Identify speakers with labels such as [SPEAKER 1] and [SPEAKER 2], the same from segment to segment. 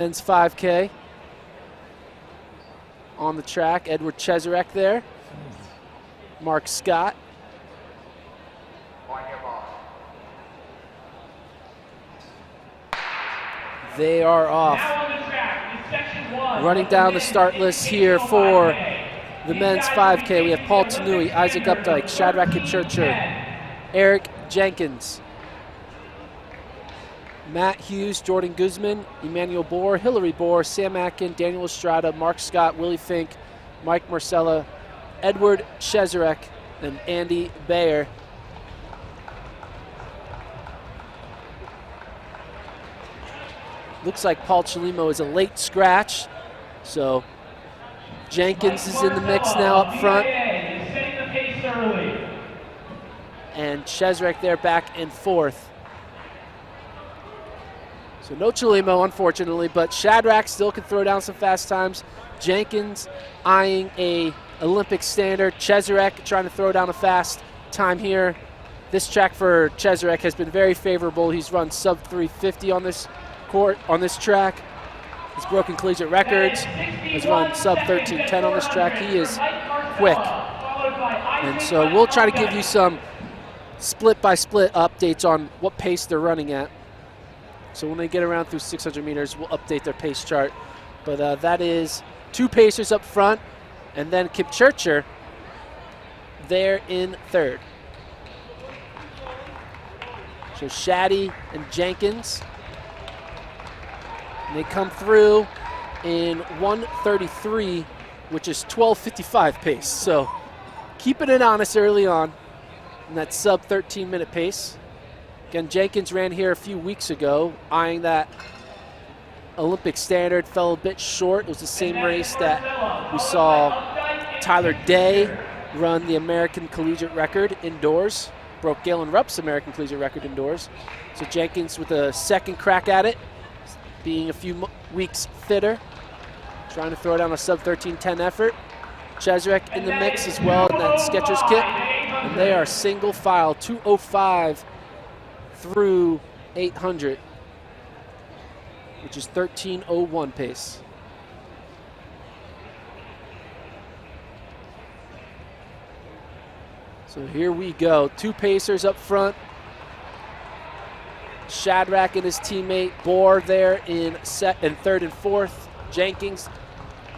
[SPEAKER 1] men's 5K. On the track, Edward Cheserek there. Marc Scott. They are off. Running down the start list here for the men's 5K. We have Paul Tanui, Isaac Updike, Shadrack Kipchirchir, Eric Jenkins, Matt Hughes, Jordan Guzman, Emmanuel Bohr, Hillary Bohr, Sam Atkin, Daniel Estrada, Marc Scott, Willie Fink, Mike Marcella, Edward Cheserek, and Andy Bayer. Looks like Paul Chalimo is a late scratch, so Jenkins is in the mix now up front. And Cheserek there back in fourth. So no Chalimo, unfortunately, but Shadrack still can throw down some fast times. Jenkins eyeing a Olympic standard. Cheserek trying to throw down a fast time here. This track for Cheserek has been very favorable. He's run sub 350 on this court, on this track. He's broken collegiate records. Has run sub 1310 on this track. He is quick. And so we'll try to give you some split-by-split updates on what pace they're running at. So when they get around through 600 meters, we'll update their pace chart. But that is two pacers up front, and then Kipchirchir there in third. So Shaddy and Jenkins, and they come through in 1:33, which is 12:55 pace. So keeping it honest early on in that sub 13-minute pace. Again, Jenkins ran here a few weeks ago, eyeing that Olympic standard, fell a bit short. It was the same race that we saw Tyler Day run the American collegiate record indoors, broke Galen Rupp's American collegiate record indoors. So Jenkins with a second crack at it, being a few weeks fitter, trying to throw down a sub 13:10 effort. Cheserek in the mix as well in that Skechers kit, and they are single file 2:05 through 800, which is 13:01 pace. So here we go, two pacers up front. Shadrack and his teammate Bohr there in third and fourth. Jenkins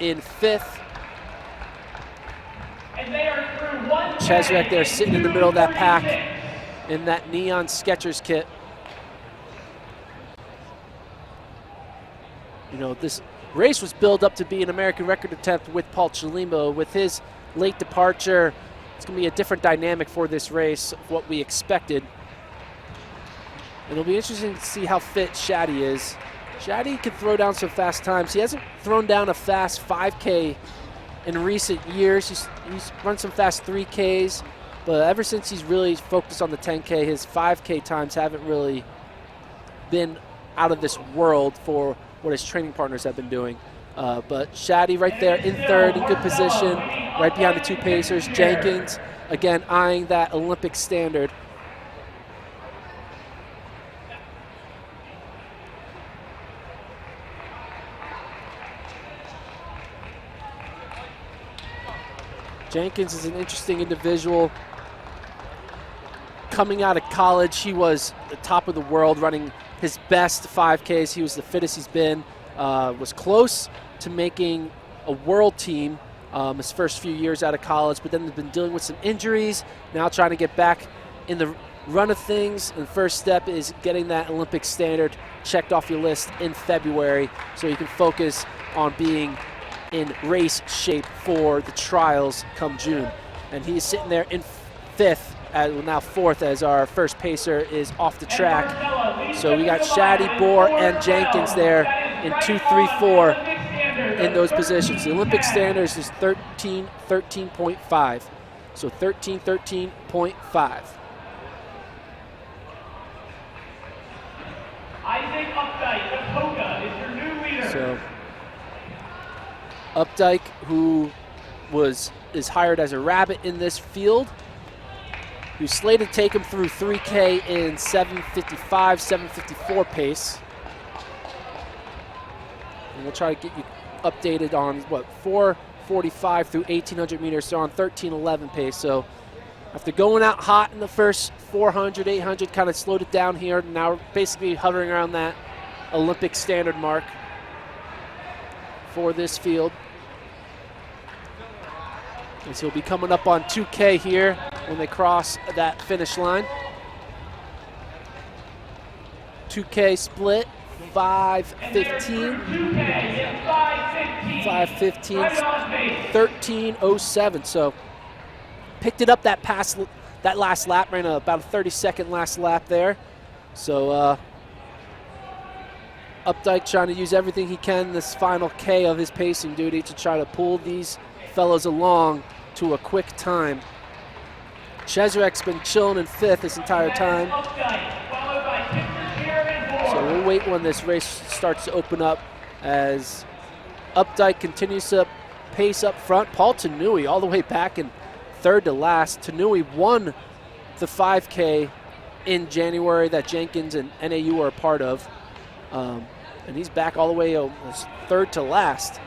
[SPEAKER 1] in fifth.
[SPEAKER 2] And they are through one.
[SPEAKER 1] Cheserek there sitting in the middle of that pack in that neon Skechers kit. You know, this race was built up to be an American record attempt with Paul Chalimo. With his late departure, it's going to be a different dynamic for this race of what we expected. And it'll be interesting to see how fit Shaddy is. Shaddy can throw down some fast times. He hasn't thrown down a fast 5K in recent years. He's run some fast 3Ks, but ever since he's really focused on the 10K, his 5K times haven't really been out of this world for what his training partners have been doing. But Shaddy right there in third, in good position, right behind the two pacers. Jenkins, again, eyeing that Olympic standard. Jenkins is an interesting individual. Coming out of college, he was the top of the world, running his best 5Ks. He was the fittest he's been. Was close to making a world team his first few years out of college, but then has been dealing with some injuries. Now trying to get back in the run of things. And the first step is getting that Olympic standard checked off your list in February so you can focus on being in race shape for the trials come June. And he's sitting there in fifth, now fourth, as our first pacer is off the track. So we got Shaddy, Bohr, and Jenkins there in 2, 3, 4 in those positions. The Olympic standards is 13:13.5. So 13:13.5.
[SPEAKER 2] Isaac Updike of Toga is your new leader.
[SPEAKER 1] So Updike, who is hired as a rabbit in this field, who's slated to take him through 3K in 7:55, 7:54 pace. And we'll try to get you updated on, what, 4:45 through 1,800 meters. So on 13:11 pace. So after going out hot in the first 400, 800, kind of slowed it down here. Now we're basically hovering around that Olympic standard mark for this field. And so he'll be coming up on 2K here when they cross that finish line. 2K split, 5:15. 5:15, 13:07. So picked it up that last lap, ran about a 30-second last lap there. So Updike trying to use everything he can this final K of his pacing duty to try to pull these fellows along to a quick time. Cheserek's been chilling in 5th this entire time. So we'll wait when this race starts to open up as Updike continues to pace up front. Paul Tanui all the way back in 3rd to last. Tanui won the 5K in January that Jenkins and NAU are a part of. And he's back all the way 3rd to last.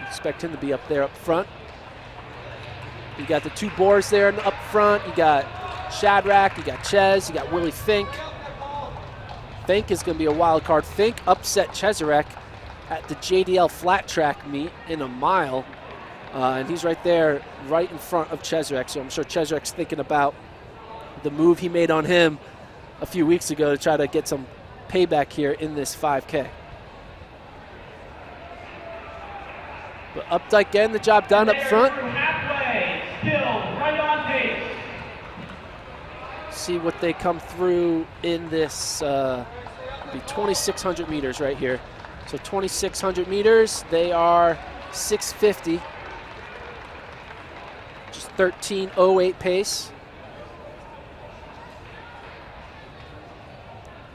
[SPEAKER 1] Expect him to be up there up front. You got the 2 Boers there up front. You got Shadrack, you got Ches, you got Willie Fink. Fink is going to be a wild card. Fink upset Cheserek at the JDL FloTrack meet in a mile. And he's right there, right in front of Cheserek. So I'm sure Cheserek's thinking about the move he made on him a few weeks ago to try to get some payback here in this 5K. But Updike getting the job done up front. See what they come through in this, be 2,600 meters right here. So 2,600 meters, they are 6:50. Just 13:08 pace.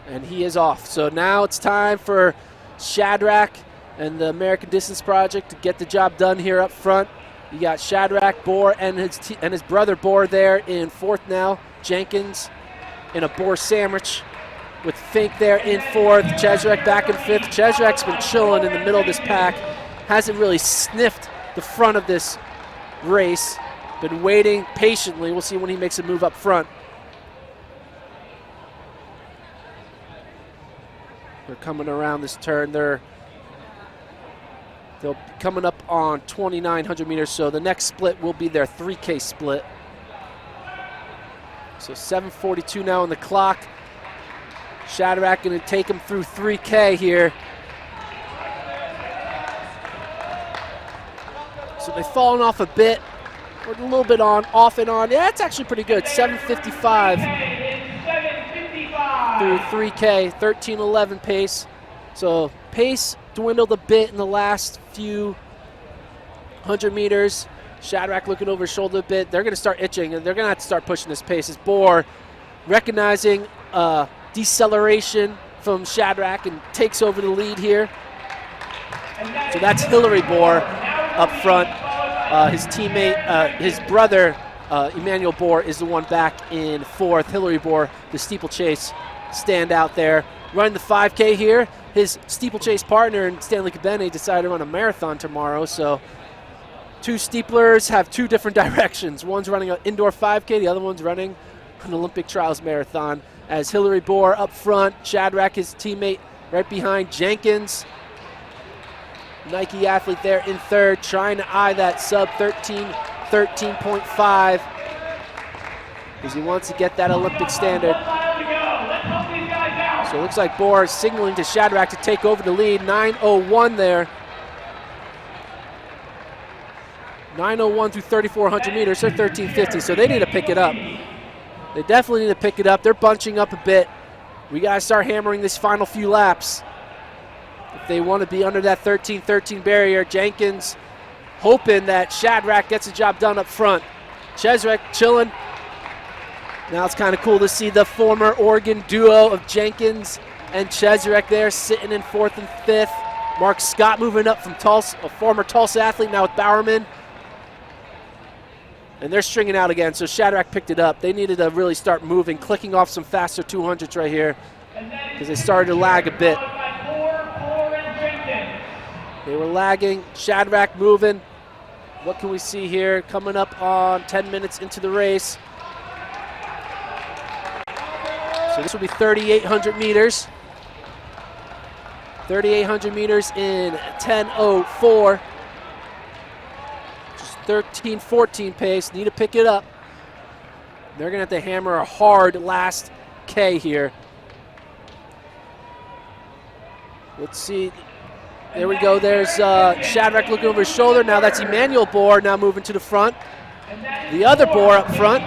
[SPEAKER 1] And he is off. So now it's time for Shadrack and the American Distance Project to get the job done here up front. You got Shadrack, Boer, and his brother Boer there in 4th now. Jenkins in a Boer sandwich with Fink there in 4th. Cheserek back in 5th. Cheserek's been chilling in the middle of this pack. Hasn't really sniffed the front of this race. Been waiting patiently. We'll see when he makes a move up front. They're coming around this turn. They'll be coming up on 2,900 meters, so the next split will be their 3K split. So 7:42 now on the clock. Shadrack going to take him through 3K here. So they've fallen off a bit. We're a little bit on, off and on. Yeah, it's actually pretty good. 7:55 through 3K, 13:11 pace. So pace dwindled a bit in the last few 100 meters. Shadrack looking over his shoulder a bit. They're going to start itching, and they're going to have to start pushing this pace. As Boer recognizing deceleration from Shadrack and takes over the lead here. So that's Hillary Boer up front. His teammate, his brother, Emmanuel Boer, is the one back in 4th. Hillary Boer, the steeplechase standout there. Running the 5K here. His steeplechase partner in Stanley Cabene decided to run a marathon tomorrow, so 2 steeplers have 2 different directions. One's running an indoor 5K, the other one's running an Olympic Trials marathon. As Hillary Boer up front, Shadrack, his teammate, right behind Jenkins. Nike athlete there in 3rd, trying to eye that sub 13.5 because he wants to get that Olympic standard. So it looks like Boer is signaling to Shadrack to take over the lead. 9:01 there. 9:01 through 3,400 meters, they're 13:50, so they need to pick it up. They definitely need to pick it up. They're bunching up a bit. We got to start hammering this final few laps if they want to be under that 13:13 barrier. Jenkins hoping that Shadrack gets the job done up front. Cheserek chilling. Now it's kind of cool to see the former Oregon duo of Jenkins and Cheserek there sitting in 4th and 5th. Marc Scott moving up from Tulsa, a former Tulsa athlete now with Bowerman. And they're stringing out again, so Shadrack picked it up. They needed to really start moving, clicking off some faster 200s right here because they started to lag a bit. They were lagging. Shadrack moving. What can we see here? Coming up on 10 minutes into the race. So this will be 3,800 meters. 3,800 meters in 10:04. Just 13:14 pace. Need to pick it up. They're going to have to hammer a hard last K here. Let's see. There we go. There's Shadrack looking over his shoulder. Now that's Emmanuel Bohr now moving to the front. The other Bohr up front.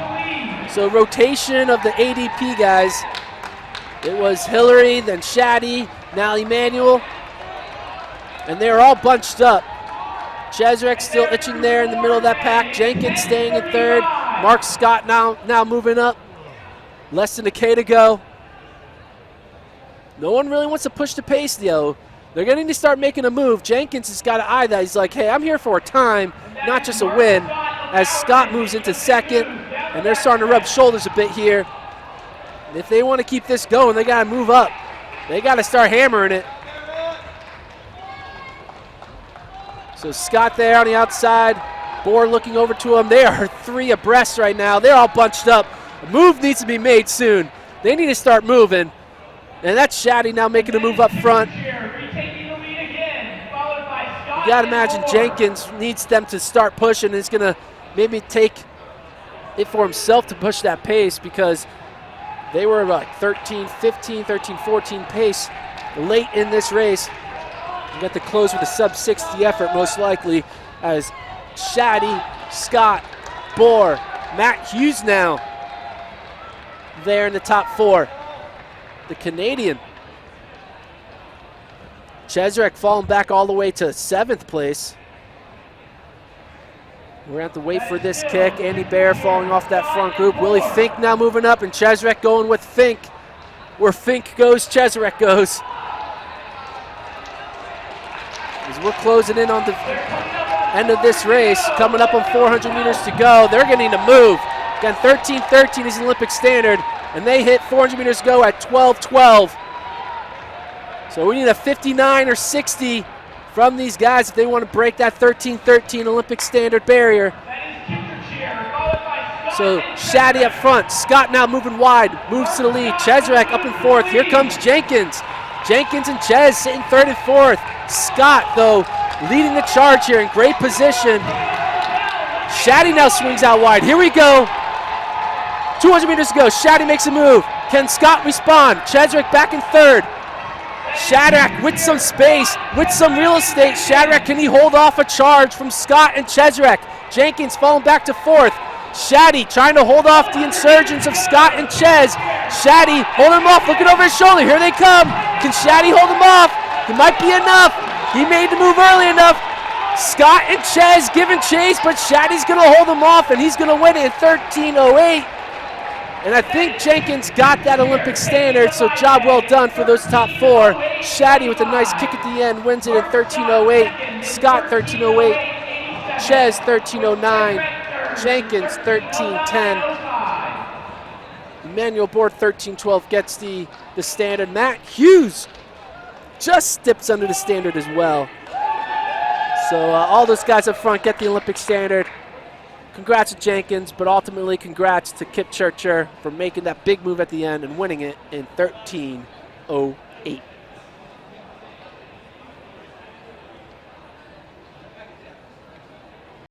[SPEAKER 1] So rotation of the ADP guys. It was Hillary, then Shaddy, now Emmanuel. And they're all bunched up. Cheserek still itching there in the middle of that pack. Jenkins staying in third. Marc Scott now moving up. Less than a K to go. No one really wants to push the pace, though. They're going to need to start making a move. Jenkins has got to eye that. He's like, hey, I'm here for a time, not just a win. As Scott moves into second, and they're starting to rub shoulders a bit here. And if they want to keep this going, they got to move up. They got to start hammering it. So Scott there on the outside. Bohr looking over to him. They are 3 abreast right now. They're all bunched up. A move needs to be made soon. They need to start moving. And that's Shaddy now making a move up front. You got to imagine Jenkins needs them to start pushing, and he's going to maybe take it for himself to push that pace, because they were like 13-15, 13-14 pace late in this race. You got to close with a sub-60 effort most likely, as Shaddy, Scott, Bohr, Matt Hughes now there in the top 4. The Canadian. Cheserek falling back all the way to 7th place. We're going to have to wait for this kick. Andy Bear falling off that front group. Willie Fink now moving up, and Cheserek going with Fink. Where Fink goes, Cheserek goes. As we're closing in on the end of this race, coming up on 400 meters to go, they're going to need to move. Again, 13:13 is the Olympic standard, and they hit 400 meters to go at 12:12. So we need a 59 or 60 from these guys if they want to break that 13:13 Olympic standard barrier. So Shaddy up front. Scott now moving wide, moves to the lead. Cheserek up in 4th. Here comes Jenkins. Jenkins and Ches sitting 3rd and 4th. Scott, though, leading the charge here in great position. Shaddy now swings out wide. Here we go. 200 meters to go. Shaddy makes a move. Can Scott respond? Cheserek back in 3rd. Shadrack with some space, with some real estate. Shadrack, can he hold off a charge from Scott and Cheserek? Jenkins falling back to 4th. Shaddy trying to hold off the insurgents of Scott and Ches. Shaddy holding him off, looking over his shoulder. Here they come. Can Shaddy hold him off? It might be enough. He made the move early enough. Scott and Ches giving chase, but Shaddy's going to hold him off, and he's going to win it in 13:08. And I think Jenkins got that Olympic standard, so job well done for those top 4. Shaddy with a nice kick at the end wins it in 13:08. Scott 13:08. Ches 13:09. Jenkins 13:10. Emmanuel Bohr 13:12 gets the standard. Matt Hughes just steps under the standard as well. So all those guys up front get the Olympic standard. Congrats to Jenkins, but ultimately congrats to Kipchirchir for making that big move at the end and winning it in 13:08.